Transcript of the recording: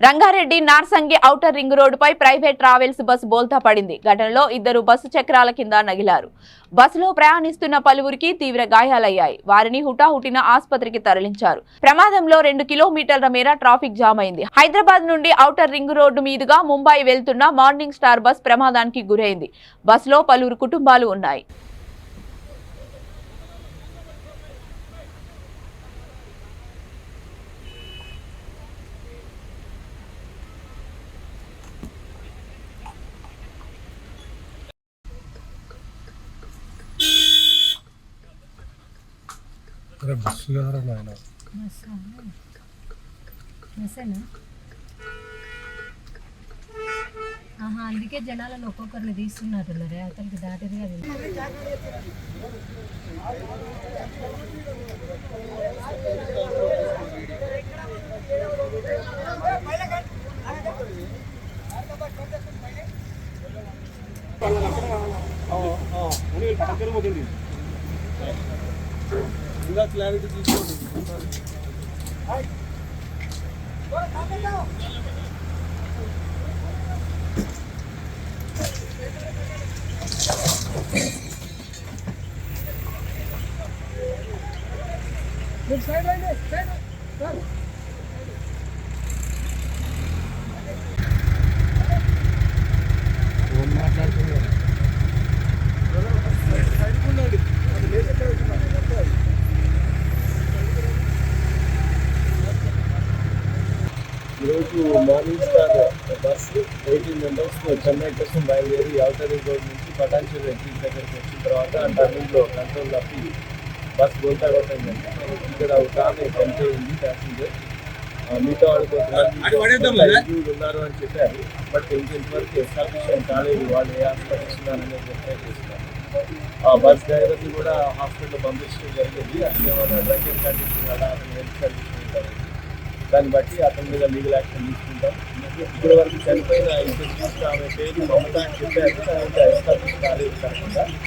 Rangareddy Narsingi outer ring రోడ్డుపై private travels bus బోల్తా పడింది. ఘటనలో ఇద్దరు బస్సు చక్రాల కింద నగిలారు. బస్సులో ప్రయాణిస్తున్న పలువురికి తీవ్ర గాయాలయ్యాయి. వారిని హుటాహుటిన ఆసుపత్రికి తరలించారు. ప్రమాదంలో 2 కిలోమీటర్ల మేర ట్రాఫిక్ జామ్ అయింది. హైదరాబాద్ నుండి ఔటర్ రింగ్ రోడ్డు మీదుగా ముంబై వెళ్తున్న మార్నింగ్ స్టార్ బస్ ప్రమాదానికి గురైంది. బస్సులో పలువురు కుటుంబాలు ఉన్నాయి. अरे बस यार नायना బస్సేనా? ఆహా, అందుకే జనాలను ఒక్కొక్కరిని తీస్తున్నట్టున్నారే, అతనికి దాటిది కదా. ఇంకా క్లారిటీ తీసుకోండి. మాట్లాడుతున్నారు ఈరోజు మార్నింగ్ స్టార్ బస్సు 18 మెంబర్స్తో చెన్నై కోసం బయలుదేరి ఔటర్ రింగ్ రోడ్ నుంచి పటాన్చెరు ఎగ్జిట్ దగ్గరికి వచ్చిన తర్వాత టర్నింగ్లో కంట్రోల్ తప్పి బస్ బోల్తా కొట్టిందండి. ఇక్కడ ఒక ఆమె చనిపోయింది ప్యాసింజర్. మిగతా వాళ్ళు కొంతమంది ఉన్నారు అని చెప్పారు. బట్ ఇంతవరకు ఎస్టాబ్లిష్మెంట్ కాలేదు వాళ్ళు ఏ హాస్పిటల్స్ ఉన్నారనేది వెరిఫై చేస్తున్నారు. ఆ బస్ డ్రైవర్ని కూడా హాస్పిటల్ పంపించడం జరిగింది. అతను ఏమైనా డ్రగ్ కండిషన్ అలా హెల్త్ కండిషన్ ఉంటారు, దాన్ని బట్టి అతని మీద లీగల్ యాక్షన్ తీసుకుంటాం. ఇప్పటి వరకు చనిపోయిన ఇంటర్వ్యూస్ ఆమె పేరు మమత అని చెప్పారు. ఎస్టాబ్లిష్ కాలేదు కనుక